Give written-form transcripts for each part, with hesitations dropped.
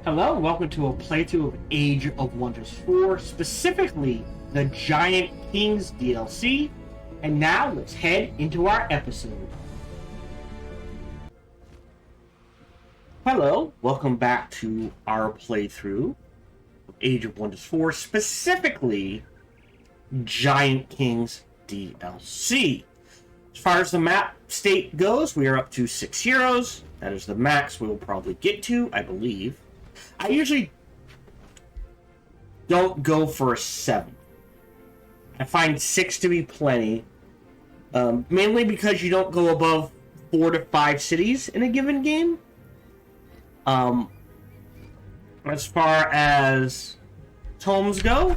Hello, and welcome to a playthrough of Age of Wonders 4, specifically the Giant Kings DLC. And now let's head into our episode. Hello, welcome back to our playthrough of Age of Wonders 4, specifically Giant Kings DLC. As far as the map state goes, we are up to 6 heroes. That is the max we will probably get to, I believe. I usually don't go for a 7. I find 6 to be plenty. Mainly because you don't go above 4 to 5 cities in a given game. As far as tomes go,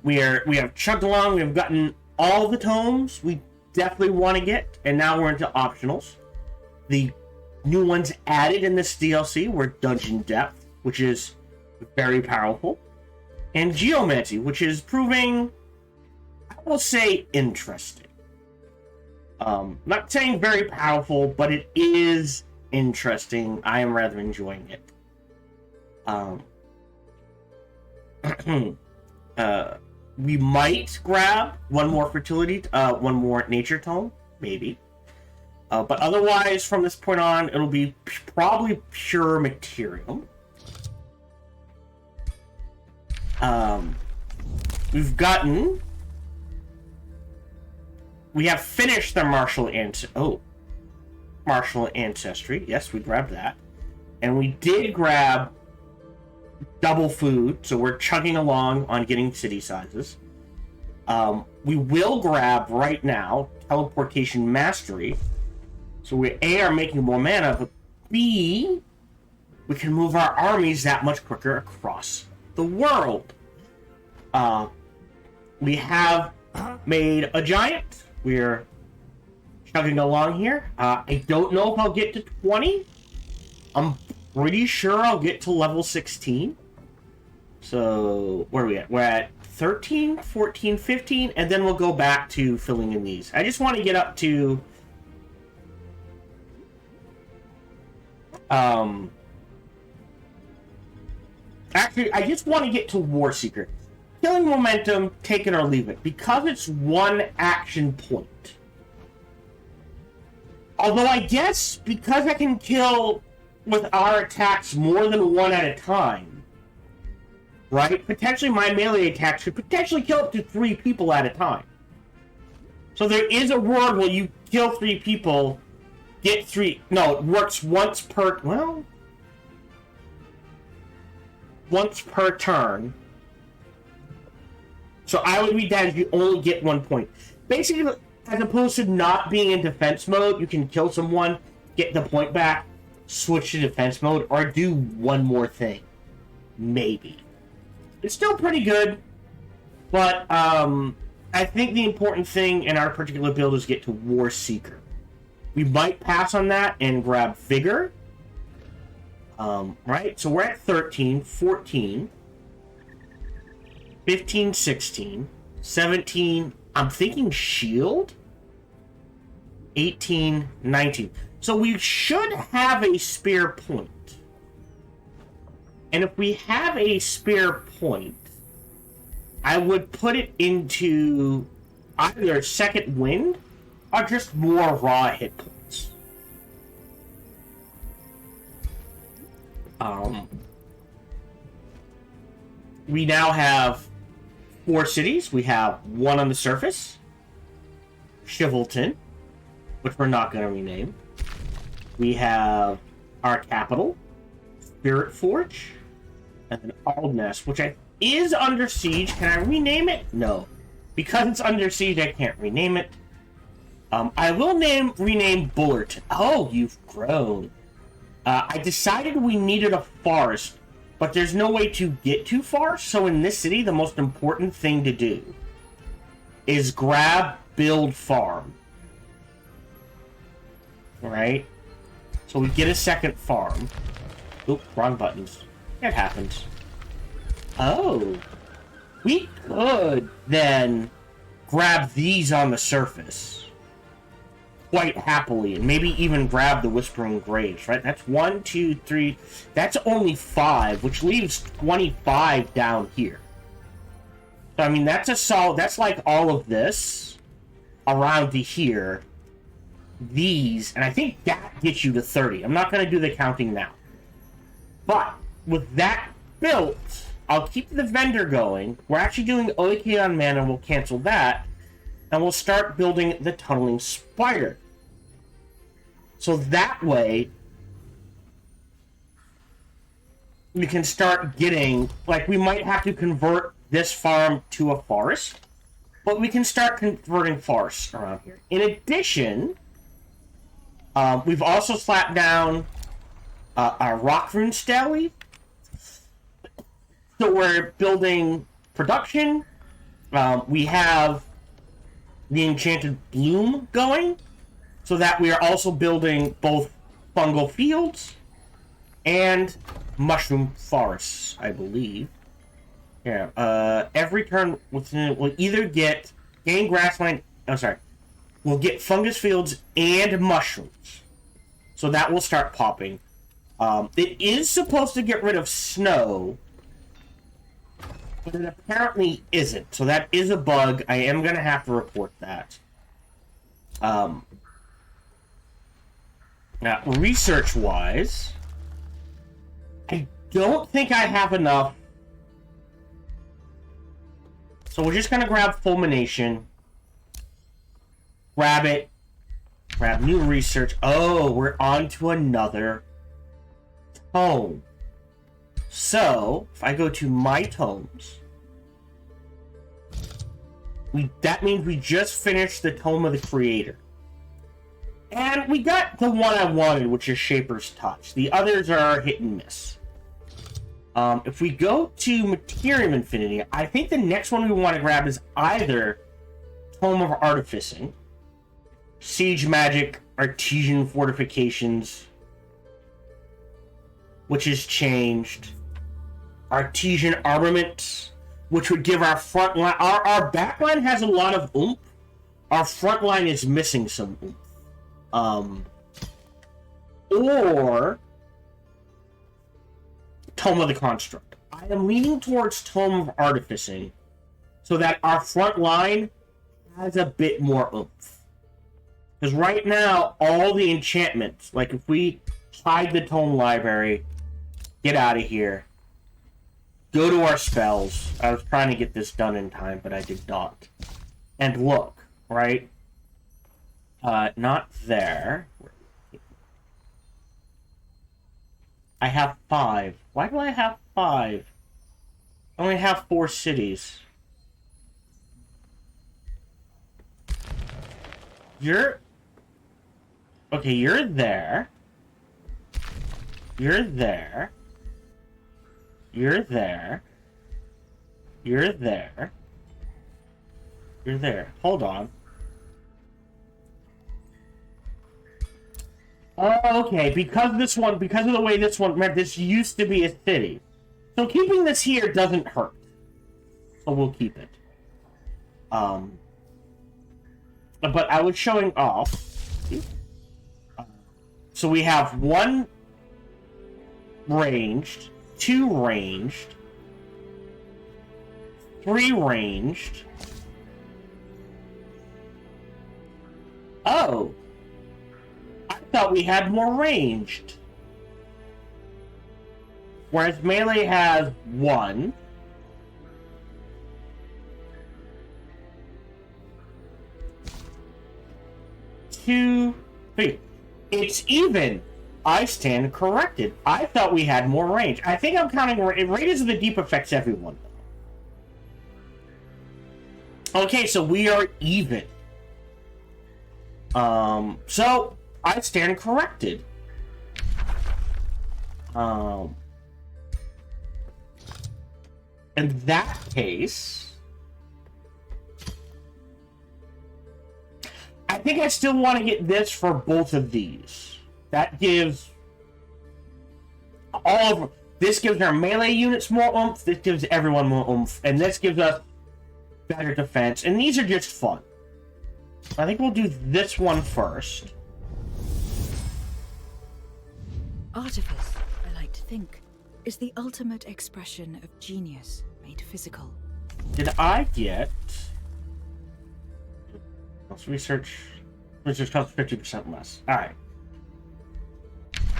we have chugged along. We've gotten all the tomes we definitely want to get, and now we're into optionals. The new ones added in this DLC were Dungeon Depths, which is very powerful, and Geomancy, which is proving, I will say, interesting. Not saying very powerful, but it is interesting. I am rather enjoying it. We might grab one more fertility, one more nature tome, maybe. But otherwise, from this point on, it'll be probably pure material. We have finished the martial ancestry. Yes, we grabbed that. And we did grab double food, so we're chugging along on getting city sizes. We will grab right now teleportation mastery. So we A, are making more mana, but B, we can move our armies that much quicker across the world. We have made a giant. We're chugging along here. I don't know if I'll get to 20. I'm pretty sure I'll get to level 16. So, where are we at? We're at 13, 14, 15, and then we'll go back to filling in these. I just want to get up to... Actually, I just want to get to War Seeker. Killing Momentum, take it or leave it. Because it's one action point. Although I guess, because I can kill with our attacks more than one at a time, right? Potentially my melee attacks could potentially kill up to 3 people at a time. So there is a world where you kill 3 people, get 3... No, it works once per... Well... Once per turn. So I would read that as you only get 1 point. Basically, as opposed to not being in defense mode, you can kill someone, get the point back, switch to defense mode, or do one more thing. Maybe. It's still pretty good, but I think the important thing in our particular build is get to War Seeker. We might pass on that and grab Vigor. Right? So we're at 13, 14, 15, 16, 17, I'm thinking Shield, 18, 19. So we should have a spare point. And if we have a spare point, I would put it into either Second Wind or just more raw hit points. We now have 4 cities. We have 1 on the surface, Shivelton, which we're not going to rename. We have our capital, Spirit Forge, and then Aldness, which is under siege. Can I rename it? No. Because it's under siege, I can't rename it. I will rename Bullerton. Oh, you've grown. I decided we needed a forest, but there's no way to get too far, so in this city, the most important thing to do is grab, build, farm. Alright? So we get a second farm. Oop, wrong buttons. It happens. Oh. We could then grab these on the surface. quite happily, and maybe even grab the Whispering Graves, right? That's 1, 2, 3. That's only 5, which leaves 25 down here. So, I mean, that's a solid... That's like all of this around to here. These, and I think that gets you to 30. I'm not going to do the counting now. But, with that built, I'll keep the vendor going. We're actually doing OK on mana, we'll cancel that. And we'll start building the Tunneling Spider. So that way, we can start getting... Like, we might have to convert this farm to a forest. But we can start converting forests around here. In addition... we've also slapped down our Rock Rune Stele. So we're building production. We have the Enchanted Bloom going, so that we are also building both fungal fields and mushroom forests, I believe. Yeah. Every turn we'll either gain grassland. Oh, sorry. We'll get fungus fields and mushrooms. So that will start popping. It is supposed to get rid of snow, but it apparently isn't. So that is a bug. I am going to have to report that. Now, research-wise, I don't think I have enough. So we're just going to grab Fulmination. Grab it. Grab new research. Oh, we're on to another tome. So, if I go to my tomes, that means we just finished the Tome of the Creator. And we got the one I wanted, which is Shaper's Touch. The others are hit and miss. If we go to Materium Infinity, I think the next one we want to grab is either Tome of Artificing, Siege Magic, Artesian Fortifications, which is changed, Artesian Armament, which would give our front line... Our back line has a lot of oomph. Our front line is missing some oomph. Or Tome of the Construct. I am leaning towards Tome of Artificing so that our front line has a bit more oomph. Because right now, all the enchantments, like if we hide the Tome Library, get out of here, go to our spells. I was trying to get this done in time, but I did not. And look, right? Not there. I have 5. Why do I have 5? I only have 4 cities. Okay, you're there. You're there. You're there. You're there. You're there. Hold on. Oh, okay, because of the way this one, this used to be a city. So keeping this here doesn't hurt. So we'll keep it. But I was showing off. So we have 1 ranged, 2 ranged, 3 ranged. Oh! I thought we had more ranged. Whereas melee has 1. 2, 3. It's even. I stand corrected. I thought we had more range. I think I'm counting... Radius of the Deep affects everyone. Okay, so we are even. So, I stand corrected. In that case... I think I still want to get this for both of these. That gives all of... This gives our melee units more oomph, this gives everyone more oomph, and this gives us better defense, and these are just fun. I think we'll do this one first. Artifice, I like to think, is the ultimate expression of genius made physical. Did I get... Let's research... Research costs 50% less. Alright.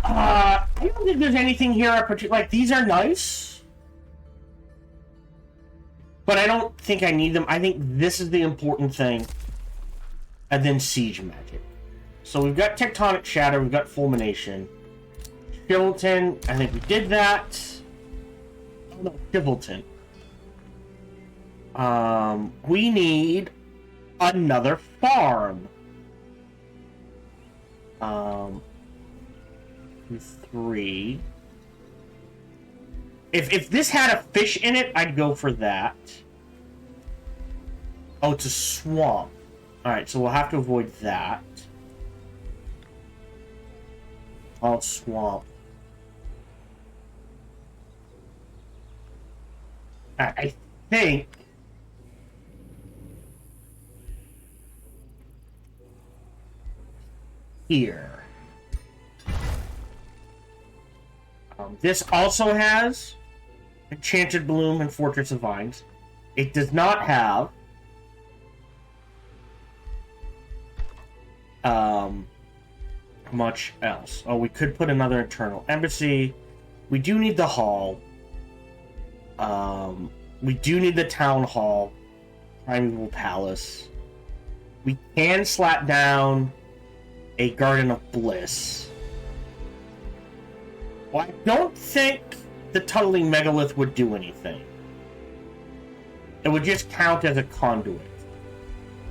I don't think there's anything here I particularly... Like, these are nice. But I don't think I need them. I think this is the important thing. And then Siege Magic. So we've got Tectonic Shatter, we've got Fulmination. Chivalton, I think we did that. Oh no, Chivalton. We need another farm. 3. If this had a fish in it, I'd go for that. Oh, it's a swamp. Alright, so we'll have to avoid that. Oh, swamp. I think... Here. This also has Enchanted Bloom and Fortress of Vines. It does not have much else. Oh, we could put another Eternal Embassy. We do need the hall. We do need the Town Hall. Primeval Palace. We can slap down a Garden of Bliss. Well, I don't think the Tunneling Megalith would do anything. It would just count as a conduit.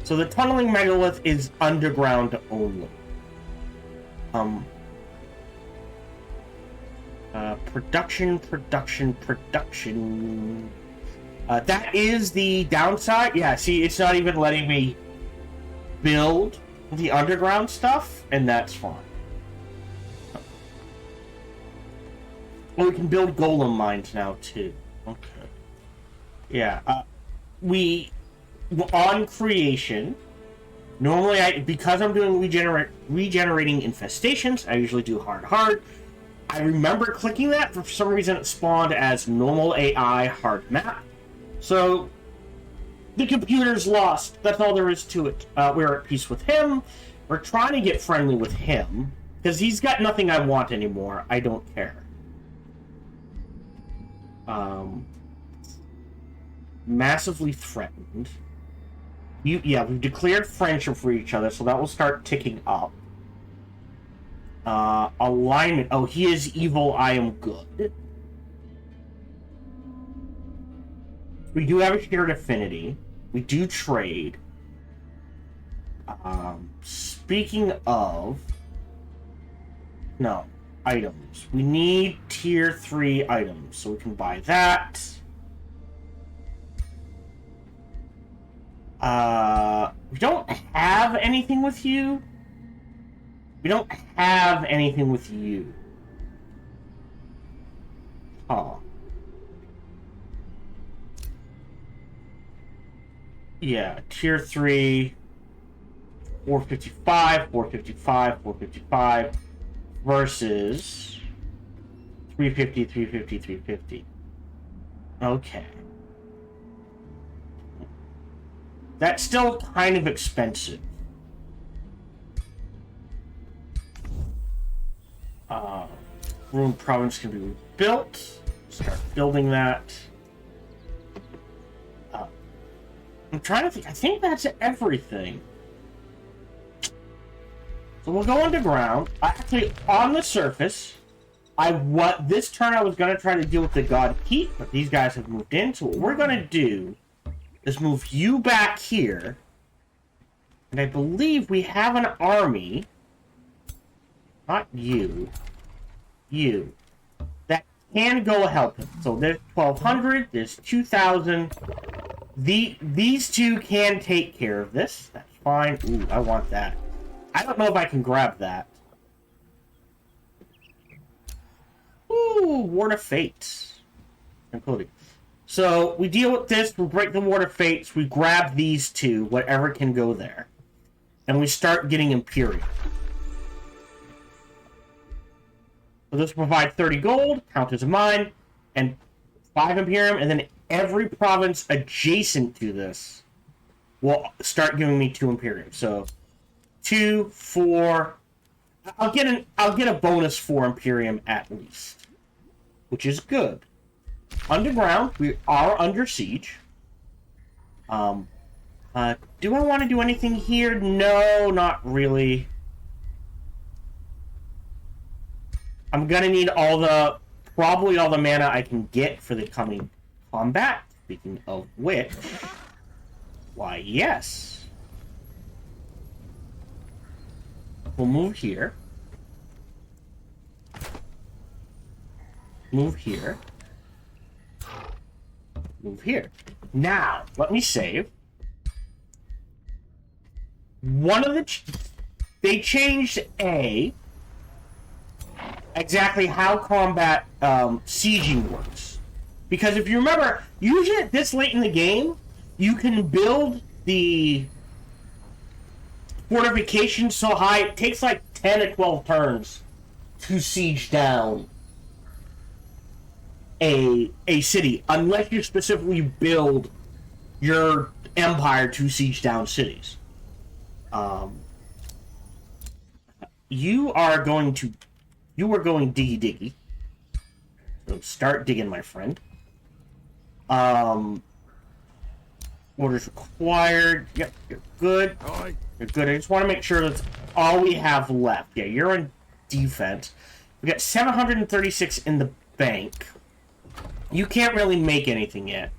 So the Tunneling Megalith is underground only. Production. That is the downside. Yeah, see, it's not even letting me build the underground stuff, and that's fine. Well, we can build golem mines now, too. Okay. Yeah, we... On creation, normally, because I'm doing regenerating infestations, I usually do hard. I remember clicking that, for some reason it spawned as normal AI hard map. So, the computer's lost. That's all there is to it. We're at peace with him. We're trying to get friendly with him, because he's got nothing I want anymore. I don't care. Massively threatened. Yeah, we've declared friendship for each other, so that will start ticking up. Alignment. Oh, he is evil, I am good. We do have a shared affinity. We do trade. Speaking of... No. Items. We need tier 3 items, so we can buy that. We don't have anything with you. We don't have anything with you. Oh. Yeah, tier 3, 455, 455, 455, versus 350, 350, 350. Okay. That's still kind of expensive. Ruined Province can be rebuilt. Start building that. I'm trying to think. I think that's everything. So we'll go underground. Actually, on the surface, this turn I was going to try to deal with the God Keep, but these guys have moved in. So what we're going to do is move you back here. And I believe we have an army. Not you. You. That can go help him. So there's 1,200. There's 2,000. These two can take care of this. That's fine. Ooh, I want that. I don't know if I can grab that. Ooh, Ward of Fates. Including. So, we deal with this, we break the Ward of Fates, we grab these two, whatever can go there. and we start getting Imperium. So this will provide 30 gold, count as a mine, and 5 Imperium, and then every province adjacent to this will start giving me 2 Imperium. So 2, 4. I'll get a bonus 4 Imperium at least, which is good. Underground, we are under siege. Do I want to do anything here? No, not really. I'm gonna need probably all the mana I can get for the coming combat. Speaking of which, why, yes. We'll move here. Move here. Move here. Now, let me save. They changed exactly how combat sieging works. Because if you remember, usually at this late in the game, you can build the fortification so high, it takes like 10 or 12 turns to siege down a city, unless you specifically build your empire to siege down cities. You are going diggy diggy. So start digging, my friend. Orders required. Yep, you're good. You're good. I just want to make sure that's all we have left. Yeah, you're in defense. We got 736 in the bank. You can't really make anything yet.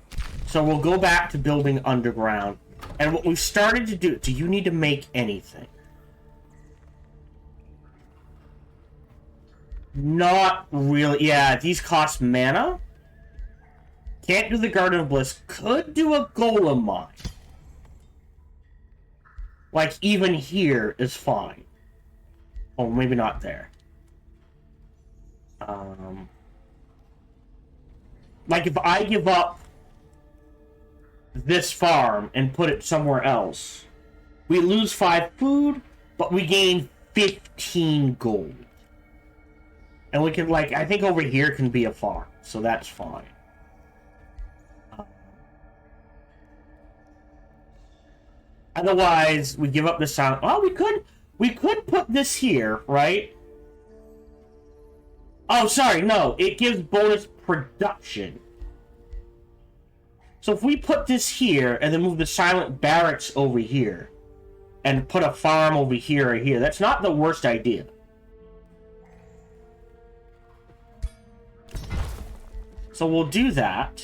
So we'll go back to building underground. And what we've started to do you need to make anything? Not really. Yeah, these cost mana. Can't do the Garden of Bliss. Could do a Golem Mine. Like, even here is fine. Oh, maybe not there. Like, if I give up this farm and put it somewhere else, we lose 5 food, but we gain 15 gold. And we can, like, I think over here can be a farm, so that's fine. Otherwise, we give up the sound. Well, we could put this here, right? Oh, sorry, no. It gives bonus production. So if we put this here, and then move the silent barracks over here, and put a farm over here or here, that's not the worst idea. So we'll do that.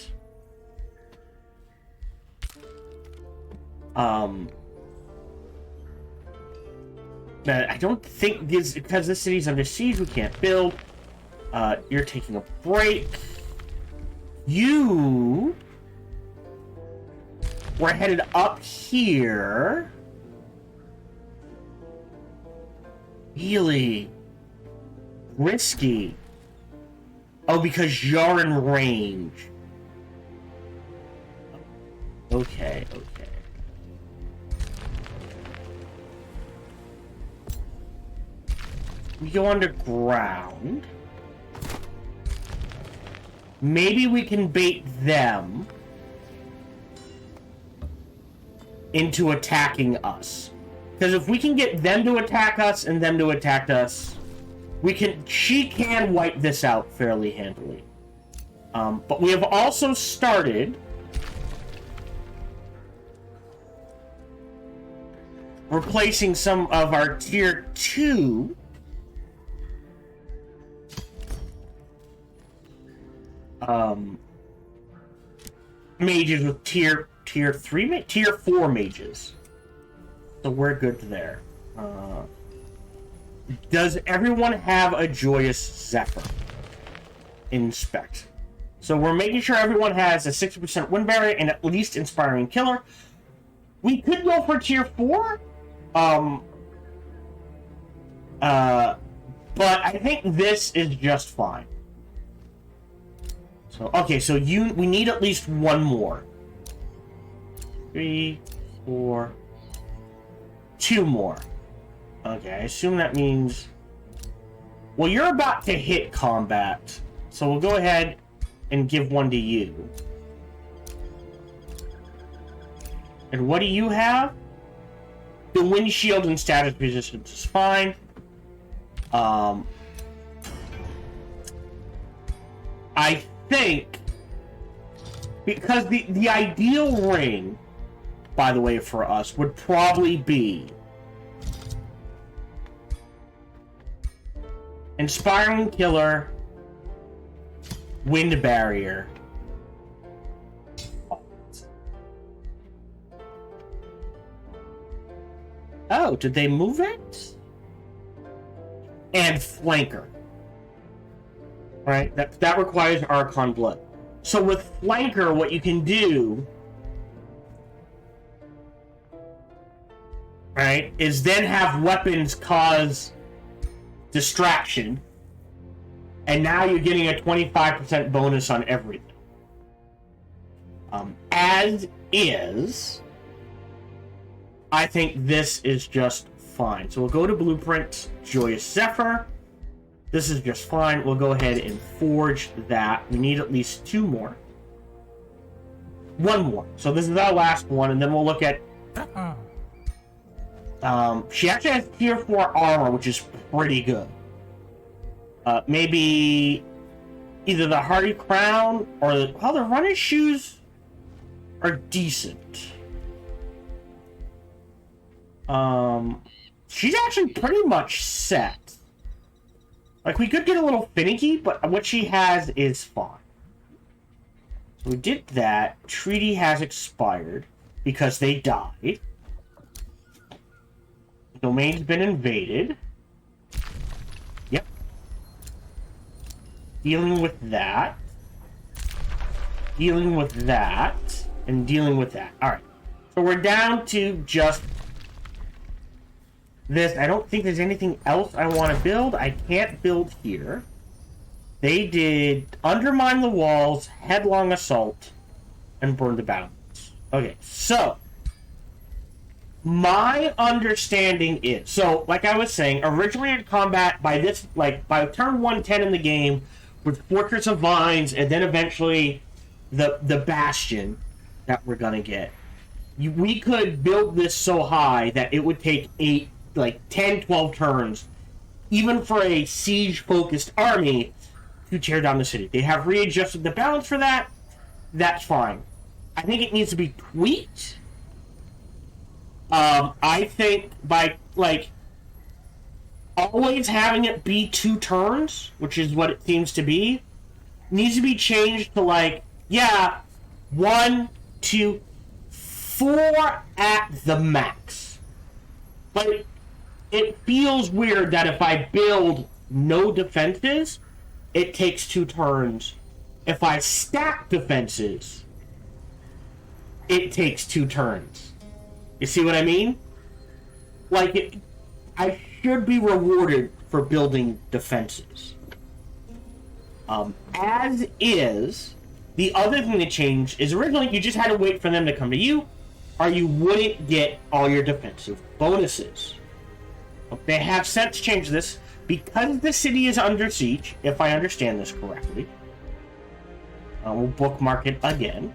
I don't think this, because this city's under siege, we can't build. You're taking a break. We're headed up here. Really risky. Oh, because you're in range. Okay. We go underground. Maybe we can bait them into attacking us. Because if we can get them to attack us and them to attack us, she can wipe this out fairly handily. But we have also started replacing some of our tier 2 mages with tier 4 mages. So we're good there. Does everyone have a Joyous Zephyr? Inspect. So we're making sure everyone has a 60% win barrier and at least Inspiring Killer. We could go for tier 4. But I think this is just fine. So, okay, so we need at least one more. 3, 4. 2 more. Okay, I assume that means... Well, you're about to hit combat, so we'll go ahead and give 1 to you. And what do you have? The windshield and status resistance is fine. I think... Because the ideal ring, by the way, for us, would probably be... Inspiring Killer, Wind Barrier. Oh, did they move it? And Flanker. Right? That requires Archon Blood. So with Flanker, what you can do, right, is then have weapons cause distraction, and now you're getting a 25% bonus on everything. As is, I think this is just fine. So we'll go to Blueprints, Joyous Zephyr. This is just fine. We'll go ahead and forge that. We need at least 2 more. 1 more. So this is our last one, and then we'll look at... she actually has tier 4 armor, which is pretty good. Maybe either the Hardy Crown or the... Well, the running shoes are decent. She's actually pretty much set. Like, we could get a little finicky, but what she has is fine. So we did that. Treaty has expired because they died. Domain's been invaded. Yep. Dealing with that. Dealing with that. And dealing with that. Alright. So we're down to just this. I don't think there's anything else I want to build. I can't build here. They did Undermine the Walls, Headlong Assault, and Burn the Battlements. Okay, so my understanding is, so like I was saying, originally in combat by this, like by turn 110 in the game, with Fortress of Vines, and then eventually the Bastion that we're gonna get, we could build this so high that it would take 10, 12 turns, even for a siege-focused army, to tear down the city. They have readjusted the balance for that. That's fine. I think it needs to be tweaked. I think by, always having it be 2 turns, which is what it seems to be, needs to be changed to, 1, 2, 4 at the max. But it feels weird that if I build no defenses, it takes 2 turns. If I stack defenses, it takes 2 turns. You see what I mean? I should be rewarded for building defenses. As is, the other thing that changed is originally you just had to wait for them to come to you, or you wouldn't get all your defensive bonuses. They have since changed this because the city is under siege, if I understand this correctly. We'll bookmark it again.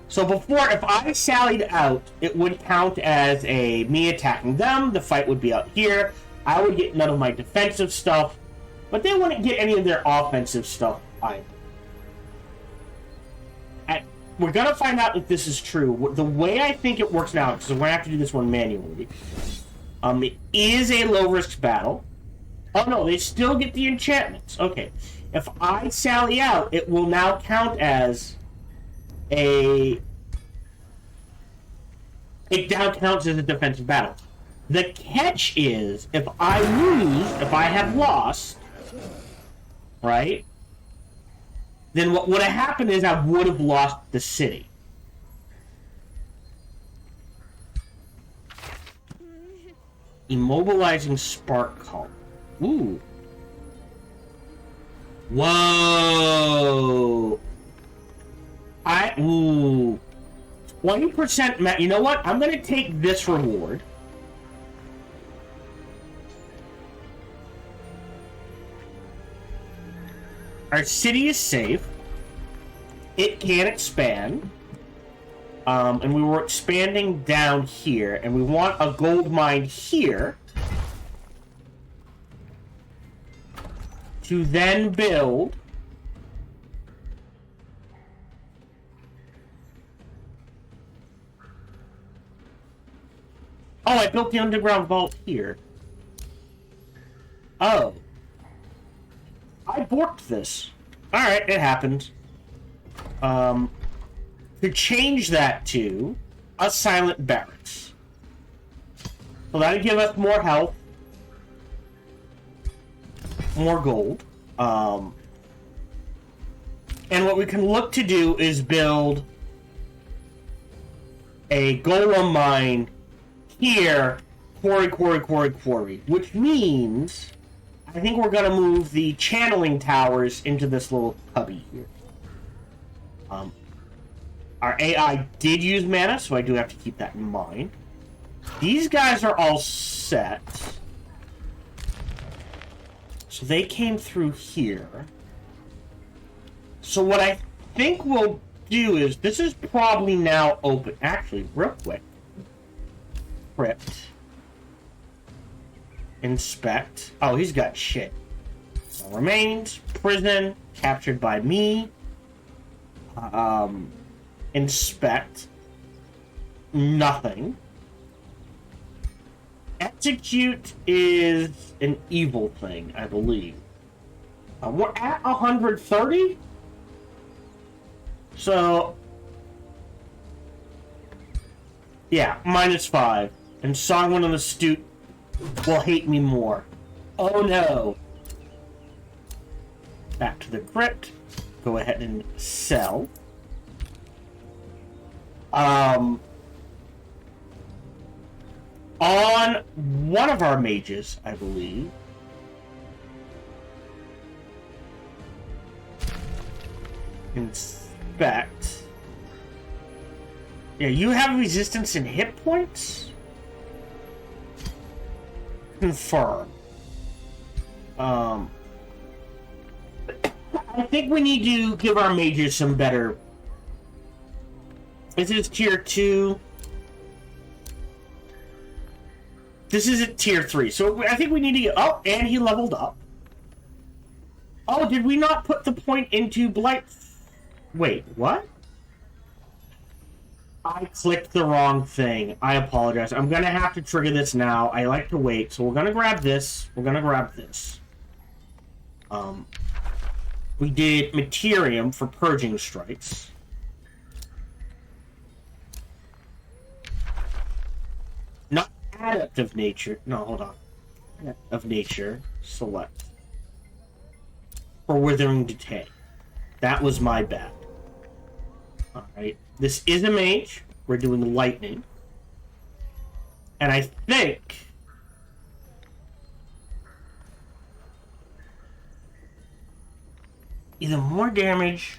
So before, if I sallied out, it would count as me attacking them. The fight would be out here. I would get none of my defensive stuff, but they wouldn't get any of their offensive stuff either. We're going to find out if this is true. The way I think it works now, because we're going to have to do this one manually, it is a low-risk battle. Oh no, they still get the enchantments. Okay. If I sally out, it will now count as it now counts as a defensive battle. The catch is, if I lose, if I have lost, right, then what would have happened is I would have lost the city. Immobilizing Spark Call. Ooh. Whoa. Ooh. 20%. You know what? I'm going to take this reward. Our city is safe. It can expand. And we were expanding down here, and we want a gold mine here to then build I built the underground vault here. Oh. I borked this. Alright, it happened. To change that to a silent barracks. So that'll give us more health. More gold. And what we can look to do is build a golem mine here, quarry, which means I think we're going to move the channeling towers into this little cubby here. Our AI did use mana, so I do have to keep that in mind. These guys are all set. So they came through here. So what I think we'll do is, this is probably now open. Actually, real quick. Crypt. Inspect. Oh, he's got shit. Remains. Prison. Captured by me. Inspect. Nothing. Execute is an evil thing, I believe. We're at 130? So... yeah, -5. And Songwin and the Astute will hate me more. Oh no! Back to the crypt. Go ahead and sell. On one of our mages, I believe. Inspect. Yeah, you have resistance in hit points? Confirm. I think we need to give our mages some better... This is tier 2. This is at tier 3. So I think we need to get... Oh, and he leveled up. Oh, did we not put the point into Blight? Wait, what? I clicked the wrong thing. I apologize. I'm going to have to trigger this now. I like to wait. So we're going to grab this. We're going to grab this. We did Materium for Purging Strikes. Not Adept of Nature. No, hold on. Of Nature. Select. For Withering Decay. That was my bad. Alright. This is a mage. We're doing lightning. And I think... either more damage...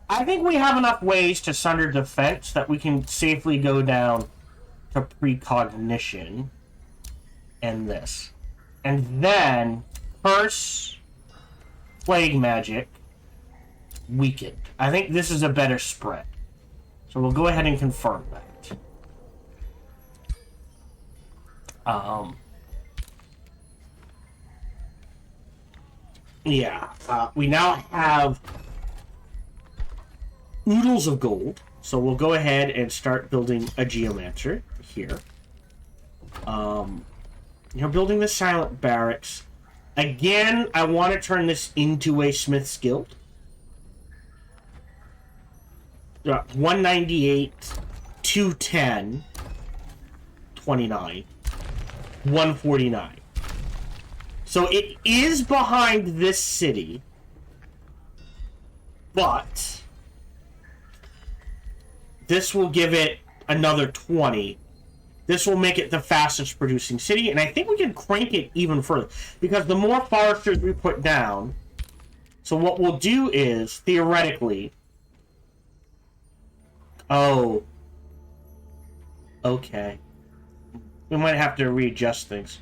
I think we have enough ways to sunder defense that we can safely go down to precognition. And this. And then... Curse... Plague Magic... Weakened. I think this is a better spread. So we'll go ahead and confirm that. Yeah. We now have oodles of gold. So we'll go ahead and start building a Geomancer here. Building the Silent Barracks. Again, I want to turn this into a Smith's Guild. 198, 210, 29, 149. So it is behind this city, but this will give it another 20. This will make it the fastest producing city, and I think we can crank it even further, because the more foresters we put down, So what we'll do is, theoretically... Oh. Okay. We might have to readjust things.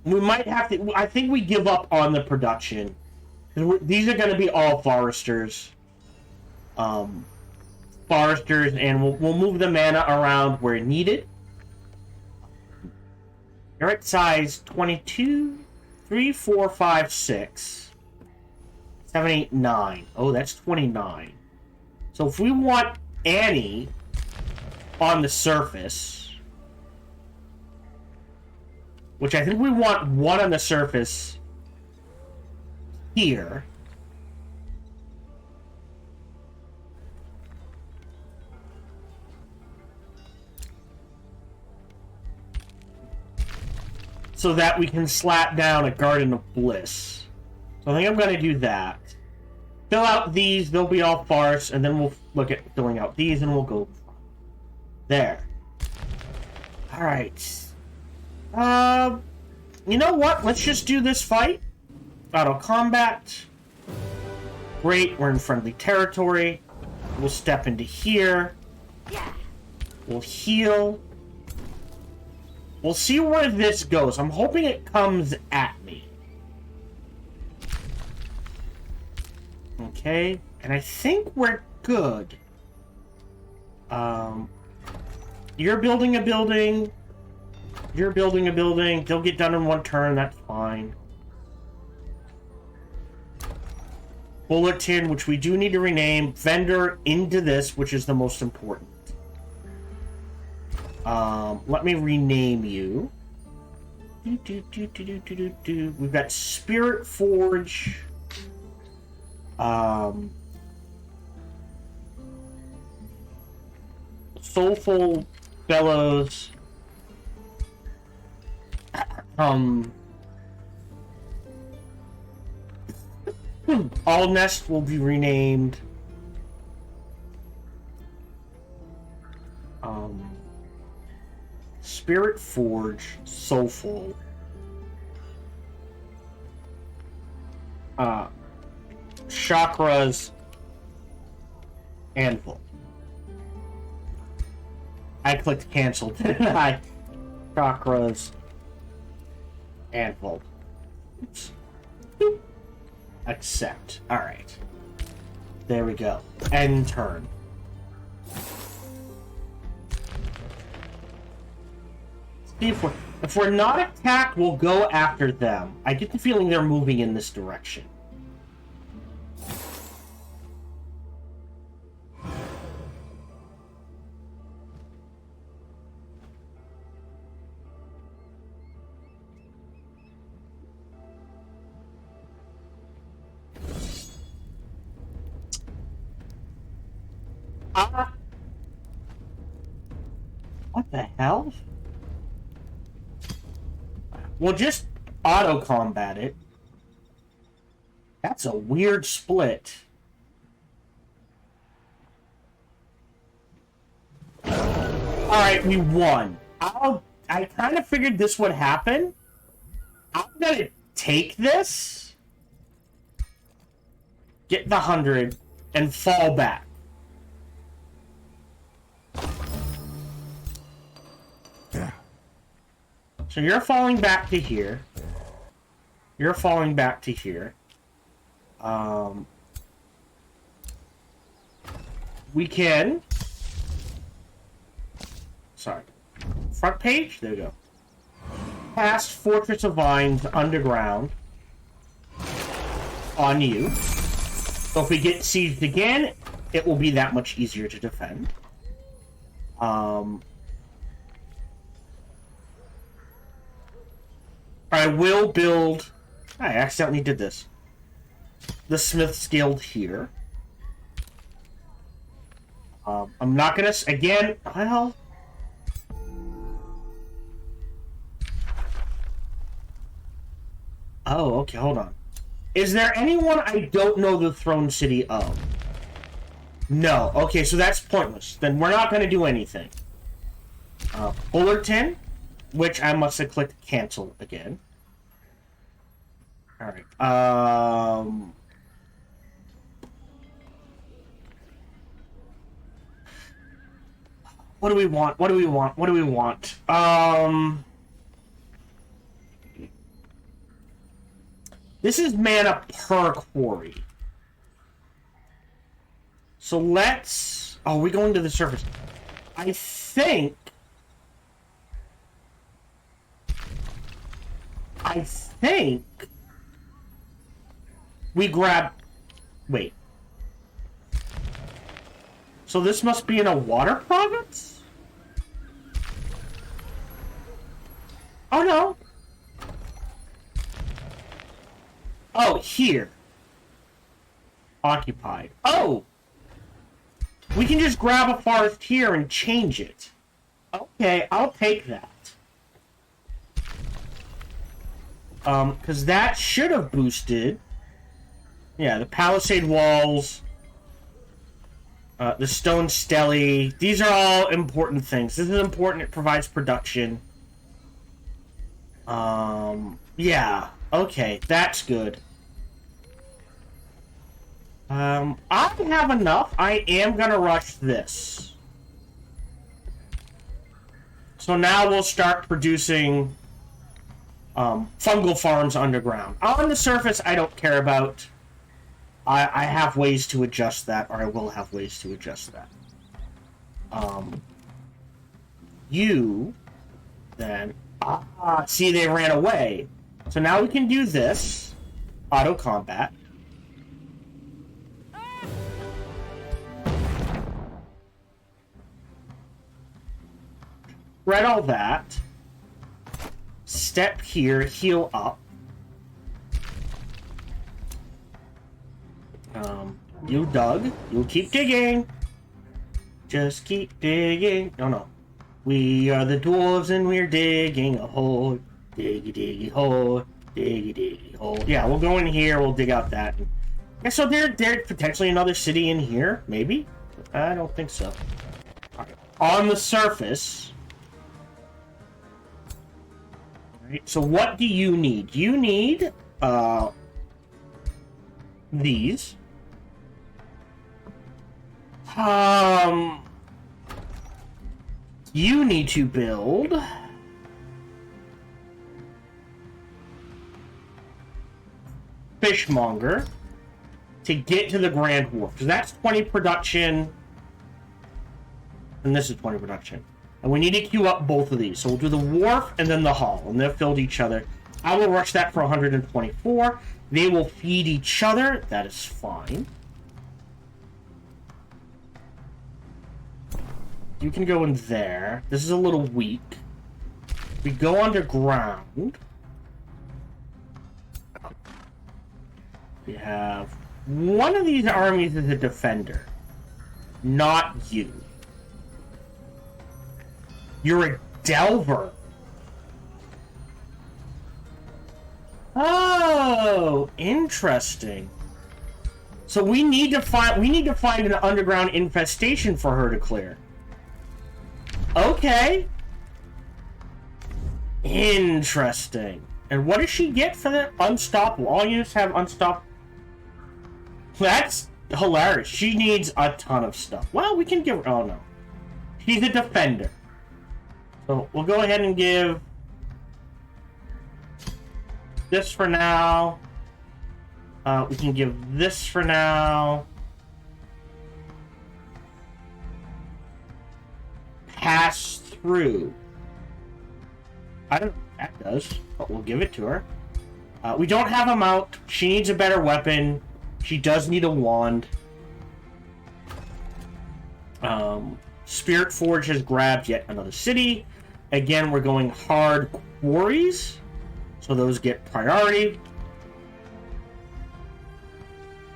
We might have to... I think we give up on the production. These are going to be all foresters. Foresters, and we'll move the mana around where needed. You're at size 22, 3, 4, 5, 6, 7, 8, 9. Oh, that's 29. So if we want Annie on the surface, which I think we want one on the surface here. So that we can slap down a Garden of Bliss. So I think I'm going to do that. Fill out these, they'll be all farce, and then we'll look at filling out these, and we'll go there. Alright. You know what? Let's just do this fight. Auto combat. Great, we're in friendly territory. We'll step into here. We'll heal. We'll see where this goes. I'm hoping it comes at me. Okay, and I think we're good. You're building a building. You're building a building. They'll get done in one turn, that's fine. Bulletin, which we do need to rename. Vendor into this, which is the most important. Let me rename you. We've got Spirit Forge. Soulful Bellows. All Nest will be renamed. Spirit Forge, Soulful. Chakras, Anvil. I clicked cancel, didn't I? Chakras, Anvil. Oops. Boop. Accept. Alright. There we go. End turn. See, if we're not attacked, we'll go after them. I get the feeling they're moving in this direction. What the hell? We'll just auto-combat it. That's a weird split. Alright, we won. I kind of figured this would happen. I'm gonna take this, get the 100, and fall back. So you're falling back to here. You're falling back to here. We can... Sorry. Front page? There we go. Past Fortress of Vines underground. On you. So if we get sieged again, it will be that much easier to defend. I will build... I accidentally did this. The Smith's Guild here. I'm not gonna... Again, well... Oh, okay, hold on. Is there anyone I don't know the Throne City of? No. Okay, so that's pointless. Then we're not gonna do anything. Fullerton. which I must have clicked cancel again. All right. What do we want? What do we want? What do we want? This is mana per quarry. So let's... Oh, we're going to the surface. I think we grab... Wait. So this must be in a water province? Oh, no. Oh, here. Occupied. Oh! We can just grab a forest here and change it. Okay, I'll take that. Because that should have boosted... Yeah, the palisade walls... the stone stele. These are all important things. This is important. It provides production. Yeah. Okay, that's good. I have enough. I am gonna rush this. So now we'll start producing fungal farms underground. On the surface, I don't care about. I have ways to adjust that, or I will have ways to adjust that. You then see, they ran away. So now we can do this auto combat. Read all that. Step here, heal up. You dug. You'll keep digging. Just keep digging. No. We are the dwarves and we're digging a hole. Diggy diggy hole. Diggy diggy hole. Yeah, we'll go in here. We'll dig out that. Yeah, so there's potentially another city in here. Maybe? I don't think so. All right. On the surface... Right, so what do you need? You need these. You need to build fishmonger to get to the Grand Wharf. Because that's 20 production. And this is 20 production. And we need to queue up both of these. So we'll do the wharf and then the hall. And they'll fill each other. I will rush that for 124. They will feed each other. That is fine. You can go in there. This is a little weak. We go underground. We have... One of these armies is a defender. Not you. You're a delver. Oh, interesting. So we need to find an underground infestation for her to clear. Okay. Interesting. And what does she get for the unstoppable? All units have unstoppable. That's hilarious. She needs a ton of stuff. Well, we can give her... Oh, no. She's a defender. So we'll go ahead and give this for now. We can give this for now. Pass through. I don't know what that does, but we'll give it to her. We don't have a mount. She needs a better weapon. She does need a wand. Spirit Forge has grabbed yet another city. Again, we're going hard quarries, so those get priority.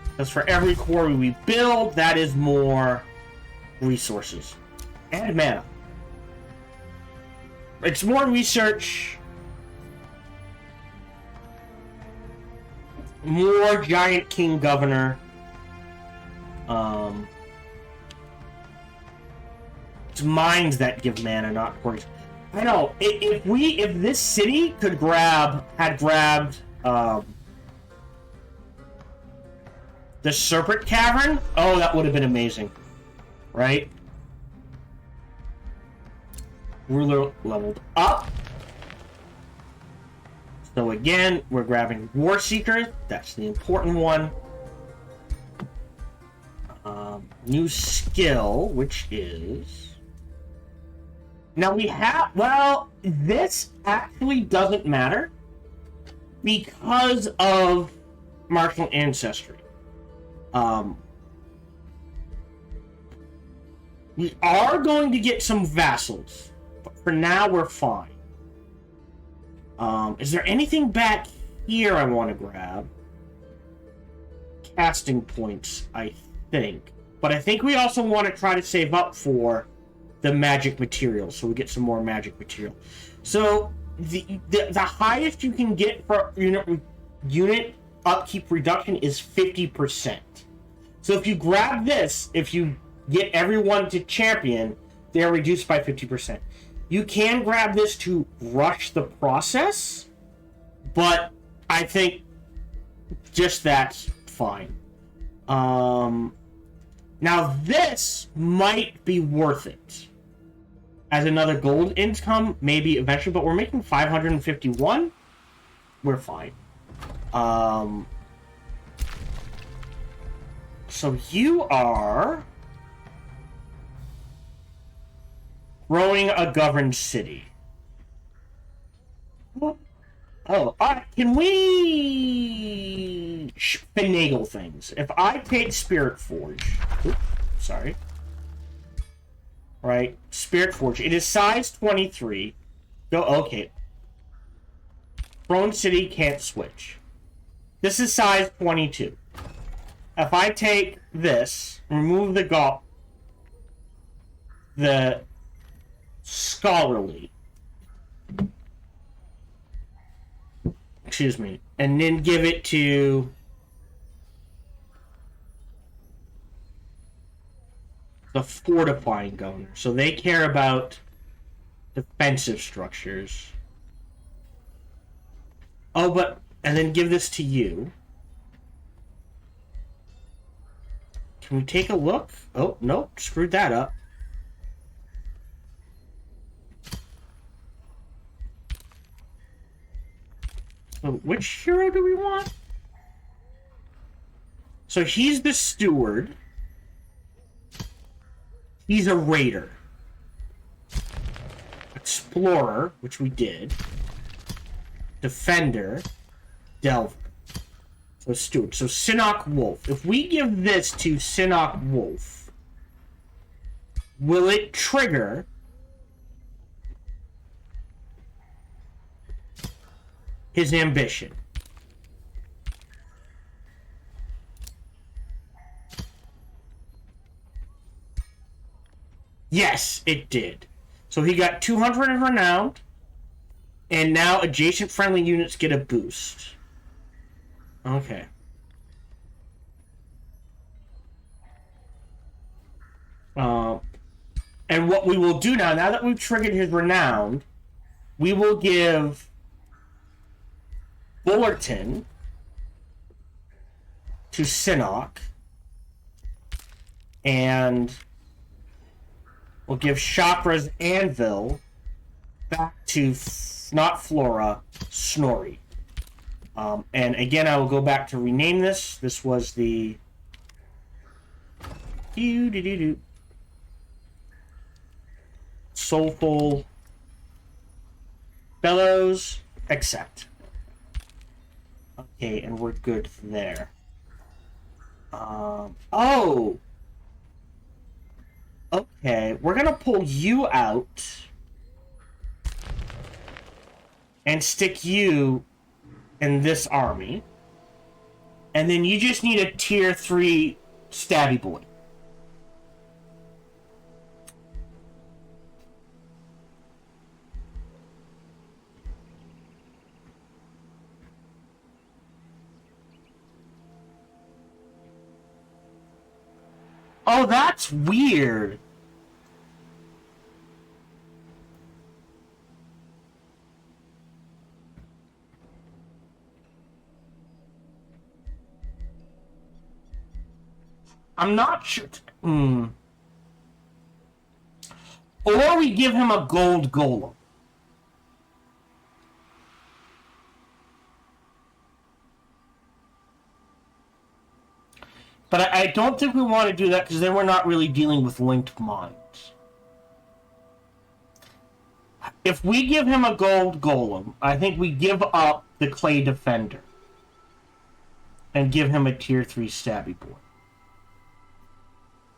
Because for every quarry we build, that is more resources. And mana. It's more research. More Giant King Governor. It's mines that give mana, not quarries. I know. If this city had grabbed the Serpent Cavern, oh, that would have been amazing, right? Ruler leveled up. So again, we're grabbing War Seeker. That's the important one. New skill, which is... Now we have... Well, this actually doesn't matter because of martial ancestry. We are going to get some vassals, but for now we're fine. Is there anything back here I want to grab? Casting points, I think. But I think we also want to try to save up for the magic material, so we get some more magic material. So the highest you can get for unit upkeep reduction is 50%. So if you grab this, if you get everyone to champion, they're reduced by 50%. You can grab this to rush the process, but I think just that's fine. Now this might be worth it as another gold income, maybe eventually, but we're making 551. We're fine. So you are growing a governed city. Oh, can we finagle things? If I take Spirit Forge, sorry, right? Spirit Forge. It is size 23. Go. Okay. Throne City can't switch. This is size 22. If I take this, remove the scholarly, excuse me, and then give it to the fortifying governor. So they care about defensive structures. Oh, but, and then give this to you. Can we take a look? Oh, nope, screwed that up. So which hero do we want? So he's the steward. He's a raider. Explorer, which we did. Defender. Delver. So steward. So Sinnock Wolf. If we give this to Sinnock Wolf, will it trigger his ambition? Yes, it did. So he got 200 in Renowned, and now adjacent friendly units get a boost. Okay. And what we will do now that we've triggered his Renowned, we will give Bulletin to Sinnock, and we'll give Chakra's Anvil back to, not Flora, Snorri. And again, I will go back to rename this. This was the... Soulful Bellows, accept. Okay, and we're good there. Oh! Okay, we're gonna pull you out and stick you in this army. And then you just need a tier 3 stabby boy. Oh, that's weird. I'm not sure. Or we give him a gold golem. But I don't think we want to do that because then we're not really dealing with linked minds. If we give him a gold golem, I think we give up the clay defender and give him a tier 3 stabby boy.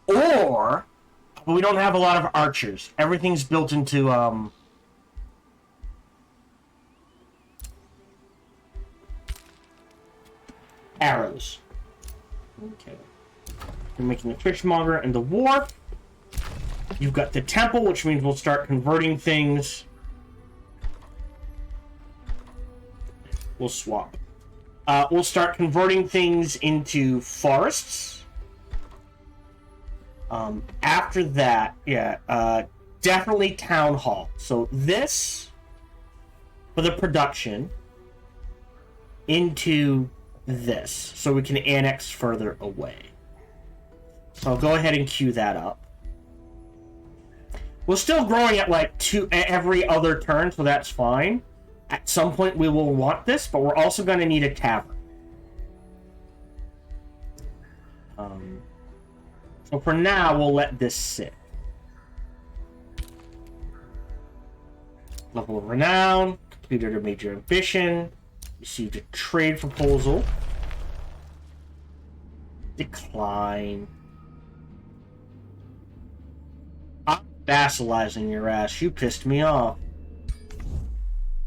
Or we don't have a lot of archers. Everything's built into arrows. Okay. You're making the fishmonger and the wharf. You've got the temple, which means we'll start converting things. We'll swap. We'll start converting things into forests. After that, definitely town hall. So this, for the production, into this, so we can annex further away. So I'll go ahead and queue that up. We're still growing at like 2 every other turn, so that's fine. At some point we will want this, but we're also going to need a tavern. So for now, we'll let this sit. Level of Renown, completed a major ambition, received a trade proposal. Decline. I'm vassalizing your ass. You pissed me off.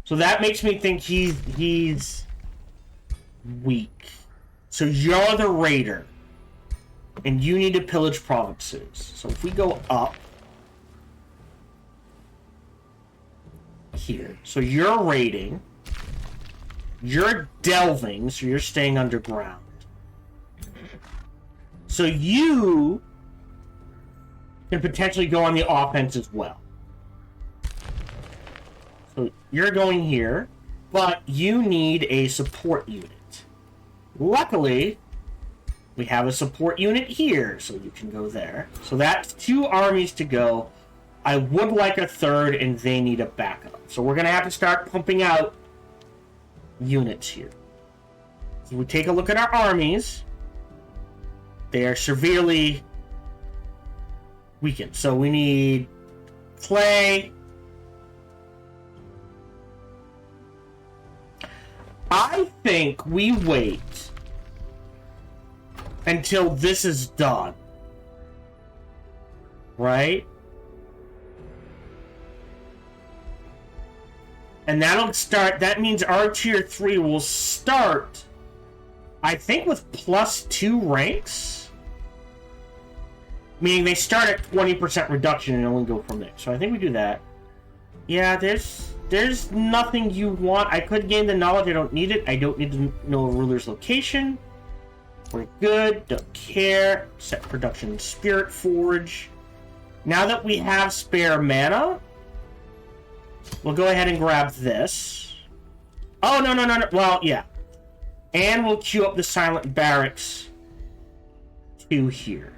So that makes me think he's weak. So you're the raider. And you need to pillage provinces. So if we go up here. So you're raiding. You're delving, so you're staying underground. So you can potentially go on the offense as well. So you're going here, but you need a support unit. Luckily, we have a support unit here, so you can go there. So that's 2 armies to go. I would like a third, and they need a backup. So we're going to have to start pumping out units here. So we take a look at our armies. They are severely weakened. So we need clay. I think we wait until this is done. Right? And that'll start, that means our tier 3 will start, I think, with +2 ranks. Meaning they start at 20% reduction and only go from there. So I think we do that. Yeah, there's nothing you want. I could gain the knowledge, I don't need it. I don't need to know a ruler's location. We're good, don't care. Set production Spirit Forge. Now that we have spare mana, we'll go ahead and grab this. Oh, no. Well, yeah. And we'll queue up the Silent Barracks to here.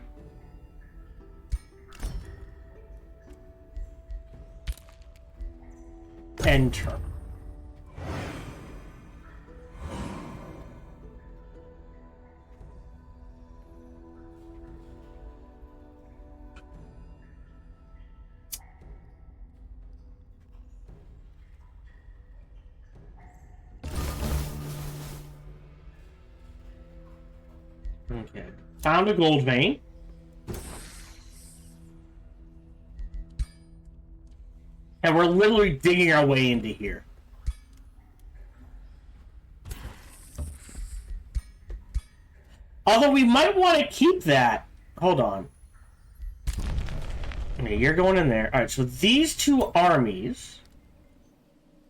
End turn. Okay. Found a gold vein. And we're literally digging our way into here. Although we might want to keep that. Hold on. Okay, you're going in there. Alright, so these 2 armies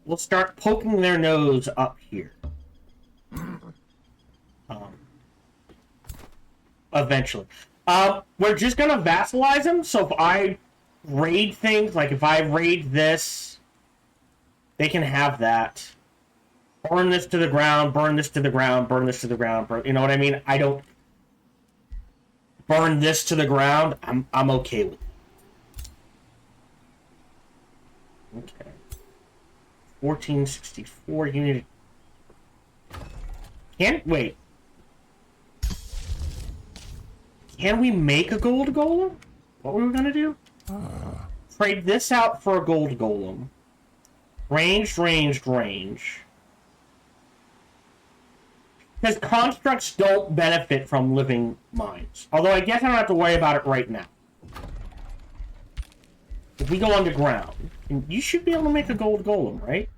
will start poking their nose up here. Eventually. We're just gonna vassalize them, so if I raid things, like if I raid this, they can have that. Burn this to the ground, burn this to the ground, burn this to the ground, burn, you know what I mean? I don't... burn this to the ground, I'm okay with it. Okay. 1464, you need to... Wait. Can we make a gold golem? What were we gonna do? Trade this out for a gold golem. Ranged. Because constructs don't benefit from living mines. Although I guess I don't have to worry about it right now. If we go underground, you should be able to make a gold golem, right?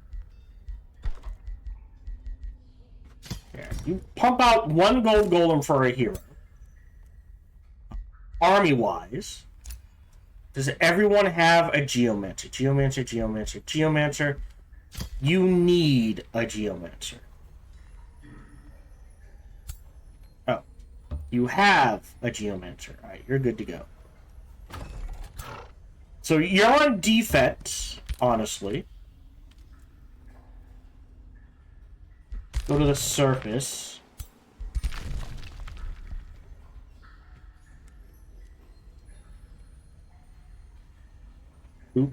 Yeah, you pump out one gold golem for a hero. Army-wise, does everyone have a Geomancer? Geomancer. You need a Geomancer. Oh. You have a Geomancer. Alright, you're good to go. So you're on defense, honestly. Go to the surface. Boop.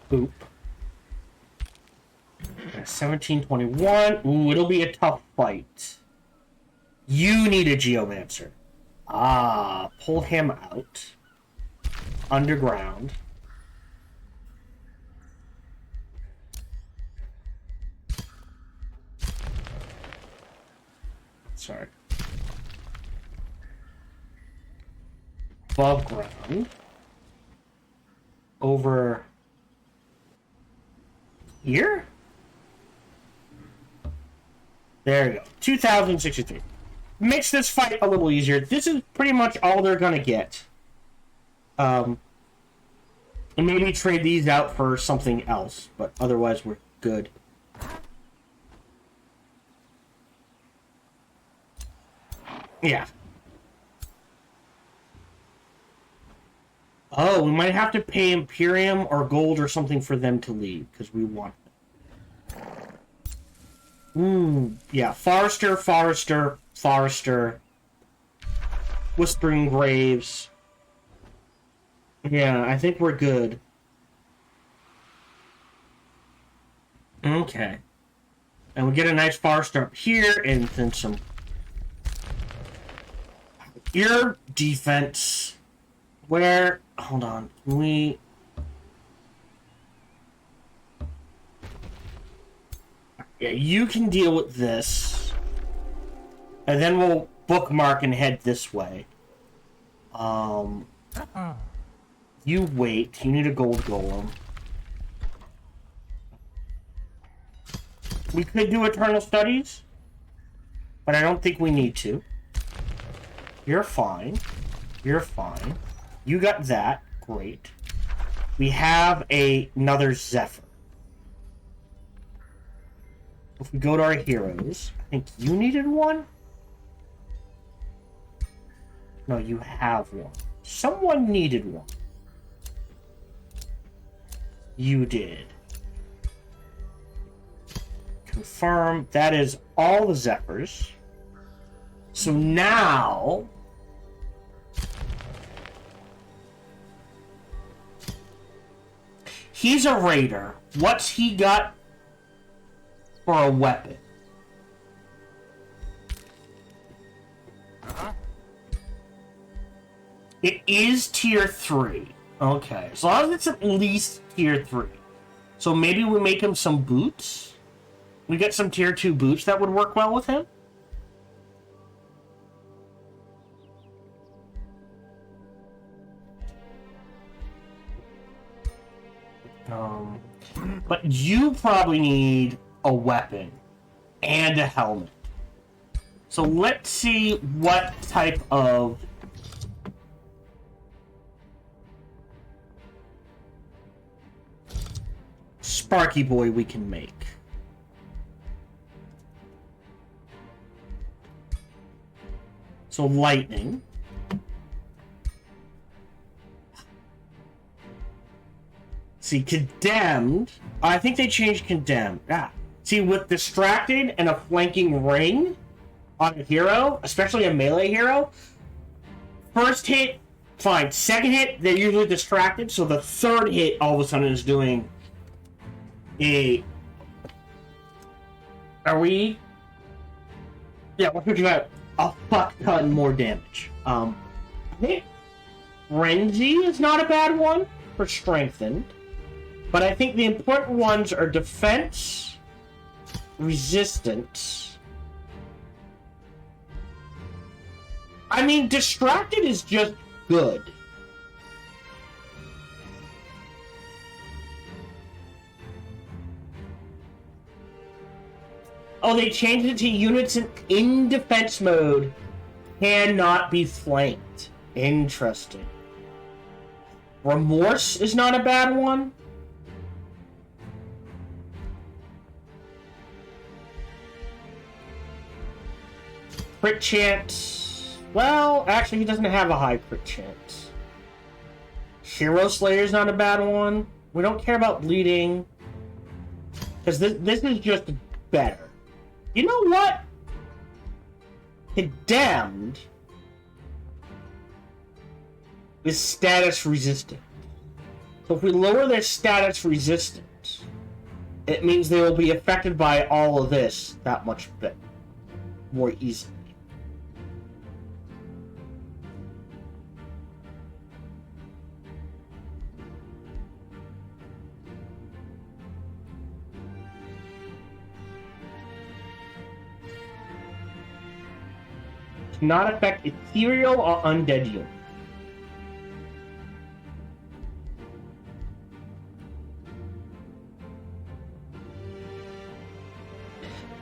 1721. Ooh, it'll be a tough fight. You need a Geomancer. Ah, pull him out. Underground. Sorry. Above ground. Over here? There you go. 2063. Makes this fight a little easier. This is pretty much all they're gonna get. And maybe trade these out for something else, but otherwise we're good. Yeah. Oh, we might have to pay Imperium or gold or something for them to leave, because we want them. Yeah, Forester. Whispering Graves. Yeah, I think we're good. Okay. And we get a nice Forester up here, and then some... Your defense... Where... Hold on. Can we... Yeah, you can deal with this. And then we'll bookmark and head this way. You wait. You need a gold golem. We could do Eternal Studies, but I don't think we need to. You're fine. You're fine. You got that. Great. We have another Zephyr. If we go to our heroes, I think you needed one? No, you have one. Someone needed one. You did. Confirm. That is all the Zephyrs. So now... He's a raider. What's he got for a weapon? It is tier 3. Okay. As long as it's at least tier 3. So maybe we make him some boots? We get some tier 2 boots that would work well with him? But you probably need a weapon and a helmet. So let's see what type of Sparky boy we can make. So lightning. See, condemned. I think they changed condemned. Ah. See, with distracted and a flanking ring, on a hero, especially a melee hero, first hit, fine. Second hit, they're usually distracted, so the third hit all of a sudden is doing a... Are we... Yeah, we're talking about a fuck ton more damage. I think Frenzy is not a bad one for Strengthened, but I think the important ones are Defense, Resistance. I mean, Distracted is just good. Oh, they changed it to units in defense mode cannot be flanked. Interesting. Remorse is not a bad one. Crit chance. Well, actually, he doesn't have a high crit chance. Hero Slayer's not a bad one. We don't care about bleeding. Because this is just better. You know what? Condemned is status resistant. So if we lower their status resistance, it means they will be affected by all of this that much better, more easily. Not affect ethereal or undead units.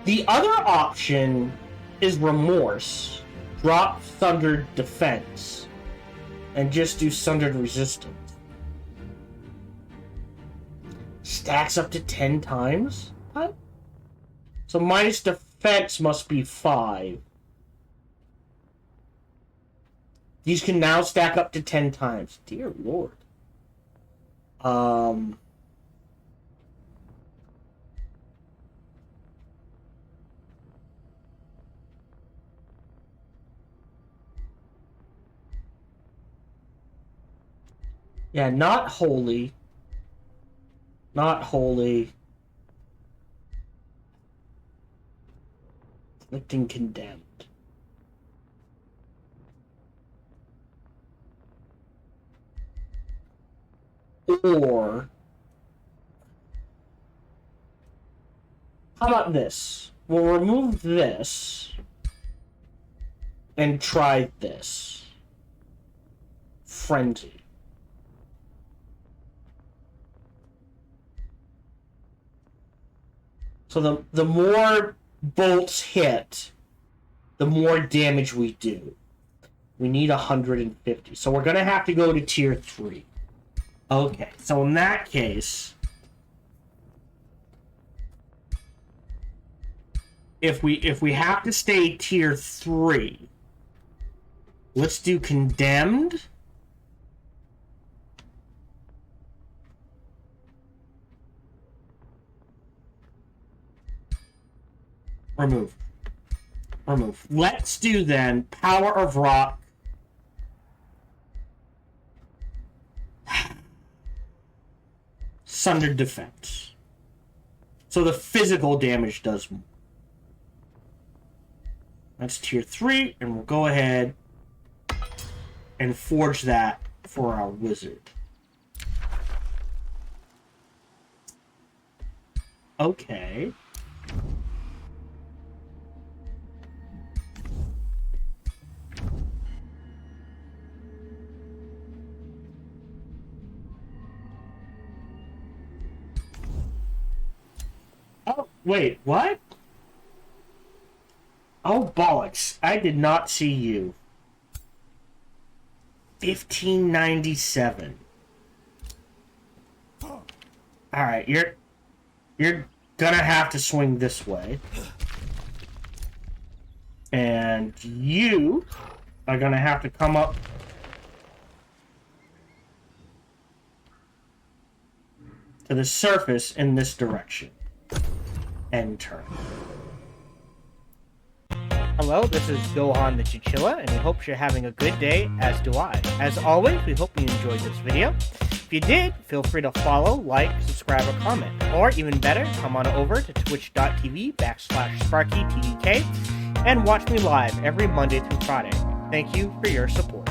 The other option is Remorse. Drop Sundered Defense. And just do Sundered Resistance. Stacks up to 10 times? What? So minus defense must be 5. These can now stack up to 10 times. Dear Lord. Yeah, not holy. Not holy. Inflicting condemned. Or, how about this? We'll remove this and try this. Frenzy. So the more bolts hit, the more damage we do. We need 150. So we're going to have to go to tier 3. Okay, so in that case, if we have to stay tier 3, let's do Condemned. Remove. Let's do then Power of Rock. Sundered Defense. So the physical damage does more. That's tier 3, and we'll go ahead and forge that for our wizard. Okay. Oh, wait, what? Oh, bollocks. I did not see you. 1597. Alright, you're gonna have to swing this way. And you are gonna have to come up to the surface in this direction. And turn. Hello, this is Gohan the Chinchilla, and we hope you're having a good day, as do I. As always, we hope you enjoyed this video. If you did, feel free to follow, like, subscribe, or comment. Or even better, come on over to twitch.tv/SparkyTDK and watch me live every Monday through Friday. Thank you for your support.